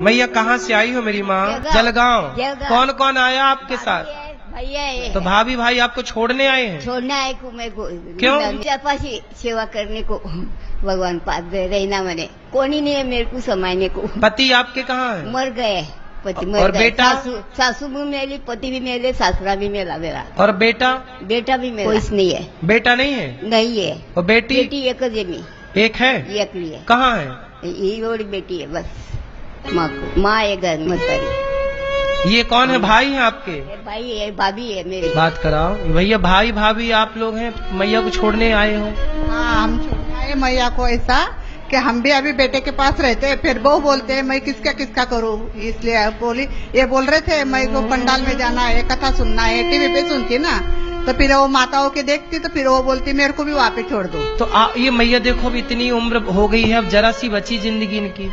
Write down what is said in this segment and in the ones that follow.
मैया कहाँ से आई हो मेरी माँ? जलगांव। कौन कौन आया आपके साथ? भैया है। तो भाभी भाई आपको छोड़ने आए हैं? छोड़ने आए को मेरे को। क्यों? पासी सेवा करने को भगवान पास दे रहना मैंने कोनी नहीं है मेरे को समाने को। पति आपके कहाँ है? मर गए पति मर और गए। बेटा? सासू भी मेरी, पति भी मेरे, ससुरा भी मेरा मेरा। और बेटा? बेटा भी मेरा। कोई नहीं है। बेटा नहीं है? नहीं है। और बेटी? बेटी एक जमी एक है। एक लिए। कहाँ है? ये बड़ी बेटी है बस। माँ को माँ है घर मत करी। ये कौन है? भाई हैं आपके? भाई है भाभी है मेरी। बात कराओ भैया। भाई भाभी आप लोग हैं, मैया को छोड़ने आए हो? हाँ, हम छोड़ने आए मैया को ऐसा कि हम भी अभी बेटे के पास रहते हैं, फिर बहू बोलते हैं मैं किसका किसका करूँ, इसलिए बोली। ये बोल रहे थे मैं को पंडाल में जाना है, कथा सुनना है, टीवी पे सुनती ना, तो फिर वो माताओं के देखती तो फिर वो बोलती मेरे को भी वहाँ पे छोड़ दो। तो ये मैया देखो अब इतनी उम्र हो गई है, अब जरा सी बची जिंदगी इनकी।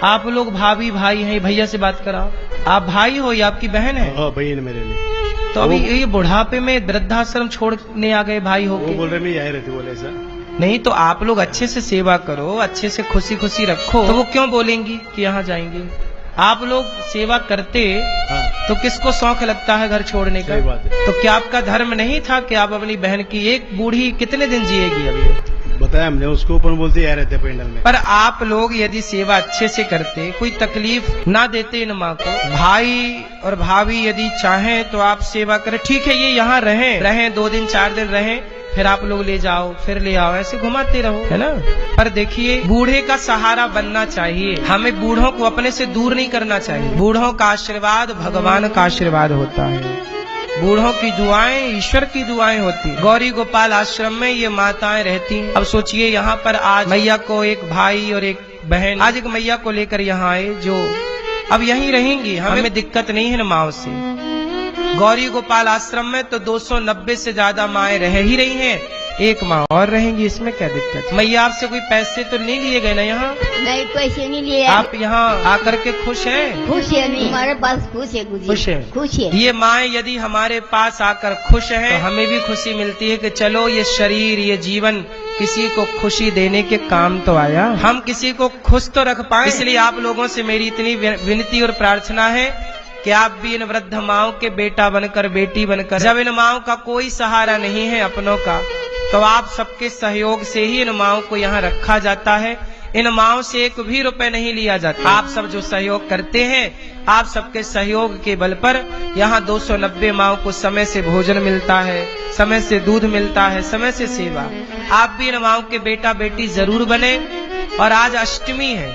आप लोग भाभी भाई हैं, भैया से बात कराओ। आप भाई हो या आपकी बहन है? बहन मेरे लिए। तो अभी ये बुढ़ापे में वृद्धाश्रम छोड़ने आ गए भाई हो? वो बोल रहे नहीं आए रहते बोले ऐसा। नहीं तो आप लोग अच्छे से सेवा करो, अच्छे से खुशी खुशी रखो, तो वो क्यों बोलेंगी कि यहाँ जाएंगे? आप लोग सेवा करते तो किसको शौक लगता है घर छोड़ने का? सही बात है। तो क्या आपका धर्म नहीं था कि आप अपनी बहन की, एक बूढ़ी कितने दिन जिएगी अभी? बताया हमने उसको, ऊपर बोलते आए रहते पेंडल में। पर आप लोग यदि सेवा अच्छे से करते, कोई तकलीफ ना देते इन माँ को, भाई और भाभी यदि चाहें तो आप सेवा करें। ठीक है, ये यहाँ रहें 2 दिन 4 दिन रहें, फिर आप लोग ले जाओ, फिर ले आओ, ऐसे घुमाते रहो, है ना। पर देखिए, बूढ़े का सहारा बनना चाहिए, हमें बूढ़ों को अपने से दूर नहीं करना चाहिए। बूढ़ों का आशीर्वाद भगवान का आशीर्वाद होता है, बूढ़ों की दुआएं ईश्वर की दुआएं होती। गौरी गोपाल आश्रम में ये माताएं रहती हैं। अब सोचिए, यहाँ पर आज मैया को एक भाई और एक बहन, आज एक मैया को लेकर यहाँ आए, जो अब यहीं रहेंगी। हमें दिक्कत नहीं है न माओ से। गौरी गोपाल आश्रम में तो 290 से ज्यादा माएँ रह ही रही हैं, एक माँ और रहेंगी, इसमें क्या दिक्कत? मैया आपसे कोई पैसे तो नहीं लिए गए ना यहाँ? नहीं, पैसे नहीं लिए। आप यहाँ आकर के खुश हैं? खुश है नहीं, हमारे पास खुश है। खुश है, खुश है। ये माएँ यदि हमारे पास आकर खुश हैं तो हमें भी खुशी मिलती है कि चलो ये शरीर, ये जीवन किसी को खुशी देने के काम तो आया, हम किसी को खुश तो रख पाए। इसलिए आप लोगों से मेरी इतनी विनती और प्रार्थना है कि आप भी इन वृद्ध माओं के बेटा बनकर, बेटी बनकर, जब इन माओं का कोई सहारा नहीं है अपनों का, तो आप सबके सहयोग से ही इन माओं को यहाँ रखा जाता है। इन माओं से 1 भी रुपए नहीं लिया जाता। आप सब जो सहयोग करते हैं, आप सबके सहयोग के बल पर यहाँ 290 माओं को समय से भोजन मिलता है, समय से दूध मिलता है, समय से सेवा। आप भी इन माओं के बेटा बेटी जरूर बने। और आज अष्टमी है,